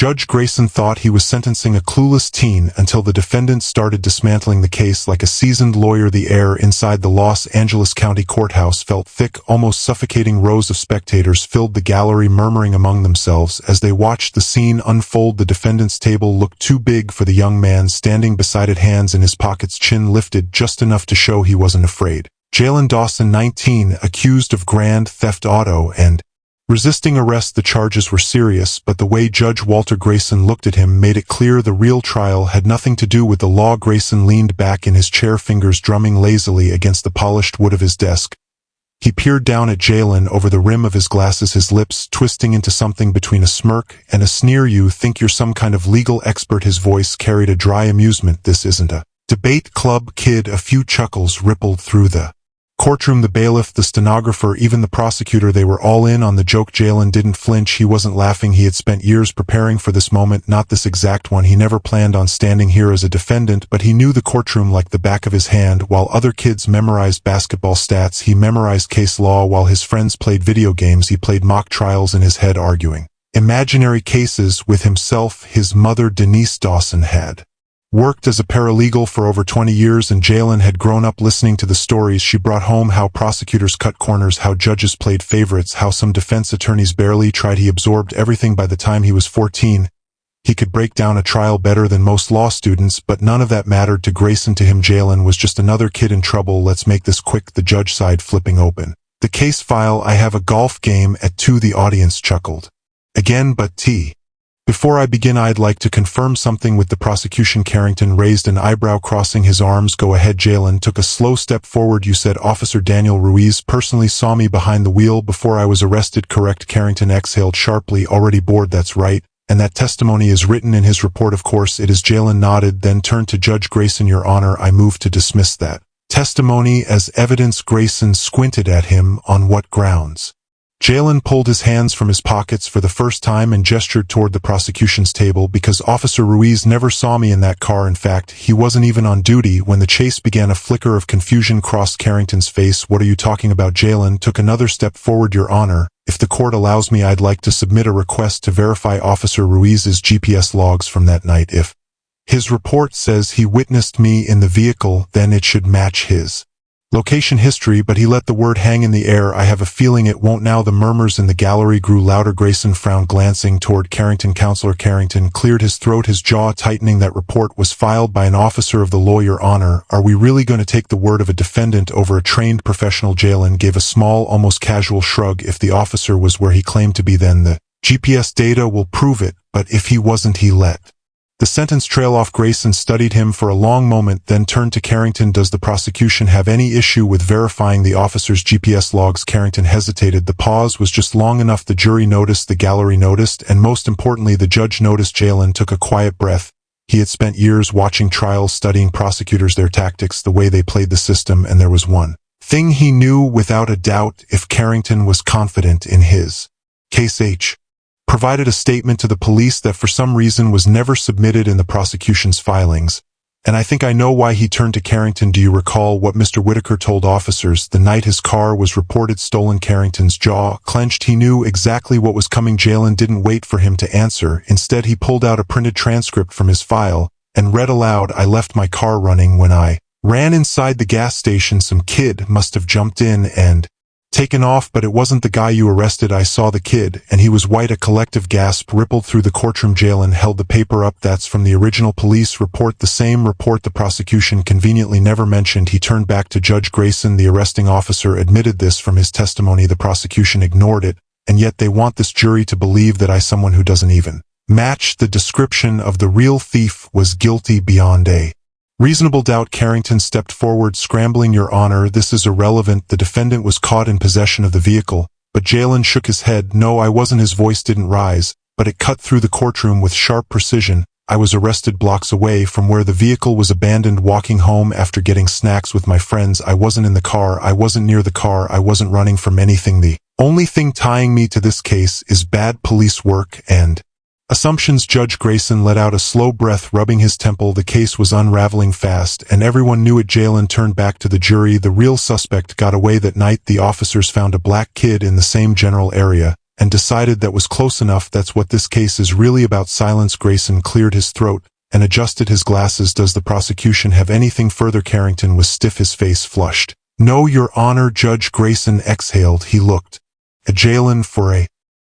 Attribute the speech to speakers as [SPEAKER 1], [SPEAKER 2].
[SPEAKER 1] Judge Grayson thought he was sentencing a clueless teen until the defendant started dismantling the case like a seasoned lawyer. The air inside the Los Angeles County Courthouse felt thick, almost suffocating. Rows of spectators filled the gallery, murmuring among themselves as they watched the scene unfold. The defendant's table looked too big for the young man standing beside it, hands in his pockets, chin lifted just enough to show he wasn't afraid. Jalen Dawson, 19, accused of grand theft auto and resisting arrest. The charges were serious, but the way Judge Walter Grayson looked at him made it clear the real trial had nothing to do with the law. Grayson leaned back in his chair, fingers drumming lazily against the polished wood of his desk. He peered down at Jalen over the rim of his glasses, his lips twisting into something between a smirk and a sneer. "You think you're some kind of legal expert?" His voice carried a dry amusement. "This isn't a debate club, kid." A few chuckles rippled through the courtroom. The bailiff, the stenographer, even the prosecutor, they were all in on the joke. Jalen didn't flinch. He wasn't laughing. He had spent years preparing for this moment, not this exact one. He never planned on standing here as a defendant, but he knew the courtroom like the back of his hand. While other kids memorized basketball stats, he memorized case law. While his friends played video games, he played mock trials in his head, arguing imaginary cases with himself. His mother, Denise Dawson, had worked as a paralegal for over 20 years, and Jalen had grown up listening to the stories she brought home, how prosecutors cut corners, how judges played favorites, how some defense attorneys barely tried. He absorbed everything. By the time he was 14, he could break down a trial better than most law students, but none of that mattered to Grayson. To him, Jalen was just another kid in trouble. "Let's make this quick," the judge sighed, flipping open the case file. "I have a golf game at 2, the audience chuckled. "Again, but T. Before I begin, I'd like to confirm something with the prosecution." Carrington raised an eyebrow, crossing his arms. "Go ahead." Jalen took a slow step forward. "You said Officer Daniel Ruiz personally saw me behind the wheel before I was arrested, correct?" Carrington exhaled sharply. "Already bored?" "That's right. And that testimony is written in his report?" "Of course it is." Jalen nodded, then turned to Judge Grayson. "Your Honor, I move to dismiss that testimony as evidence." Grayson squinted at him. "On what grounds?" Jalen pulled his hands from his pockets for the first time and gestured toward the prosecution's table. "Because Officer Ruiz never saw me in that car. In fact, he wasn't even on duty when the chase began." A flicker of confusion crossed Carrington's face. "What are you talking about?" Jalen took another step forward. "Your Honor, if the court allows me, I'd like to submit a request to verify Officer Ruiz's GPS logs from that night. If his report says he witnessed me in the vehicle, then it should match his location history." But he let the word hang in the air. "I have a feeling it won't now." The murmurs in the gallery grew louder. Grayson frowned, glancing toward Carrington. "Counselor." Carrington cleared his throat, his jaw tightening. "That report was filed by an officer of the law, Your Honor. Are we really going to take the word of a defendant over a trained professional?" Jalen gave a small, almost casual shrug. "If the officer was where he claimed to be, then the GPS data will prove it. But if he wasn't, he let the sentence trail off." Grayson studied him for a long moment, then turned to Carrington. "Does the prosecution have any issue with verifying the officer's GPS logs?" Carrington hesitated. The pause was just long enough. The jury noticed, the gallery noticed, and most importantly, the judge noticed. Jalen took a quiet breath. He had spent years watching trials, studying prosecutors, their tactics, the way they played the system, and there was one thing he knew without a doubt. If Carrington was confident in his case, H provided a statement to the police that for some reason was never submitted in the prosecution's filings. "And I think I know why." He turned to Carrington. "Do you recall what Mr. Whitaker told officers the night his car was reported stolen?" Carrington's jaw clenched. He knew exactly what was coming. Jalen didn't wait for him to answer. Instead, he pulled out a printed transcript from his file and read aloud. "I left my car running. When I ran inside the gas station, some kid must have jumped in and taken off, but it wasn't the guy you arrested. I saw the kid, and he was white." A collective gasp rippled through the courtroom. Jalen held the paper up. "That's from the original police report, the same report the prosecution conveniently never mentioned." He turned back to Judge Grayson. "The arresting officer admitted this from his testimony. The prosecution ignored it, and yet they want this jury to believe that I, someone who doesn't even match the description of the real thief, was guilty beyond a reasonable doubt." Carrington stepped forward, scrambling. "Your Honor, this is irrelevant. The defendant was caught in possession of the vehicle." But Jalen shook his head. "No, I wasn't." His voice didn't rise, but it cut through the courtroom with sharp precision. "I was arrested blocks away from where the vehicle was abandoned, walking home after getting snacks with my friends. I wasn't in the car. I wasn't near the car. I wasn't running from anything. The only thing tying me to this case is bad police work and assumptions." Judge Grayson let out a slow breath, rubbing his temple. The case was unraveling fast, and everyone knew it. Jalen turned back to the jury. "The real suspect got away that night. The officers found a black kid in the same general area, and decided that was close enough. That's what this case is really about. Silence. Grayson cleared his throat and adjusted his glasses. Does the prosecution have anything further? Carrington was stiff, his face flushed. No, Your Honor. Judge Grayson exhaled. He looked at Jalen for a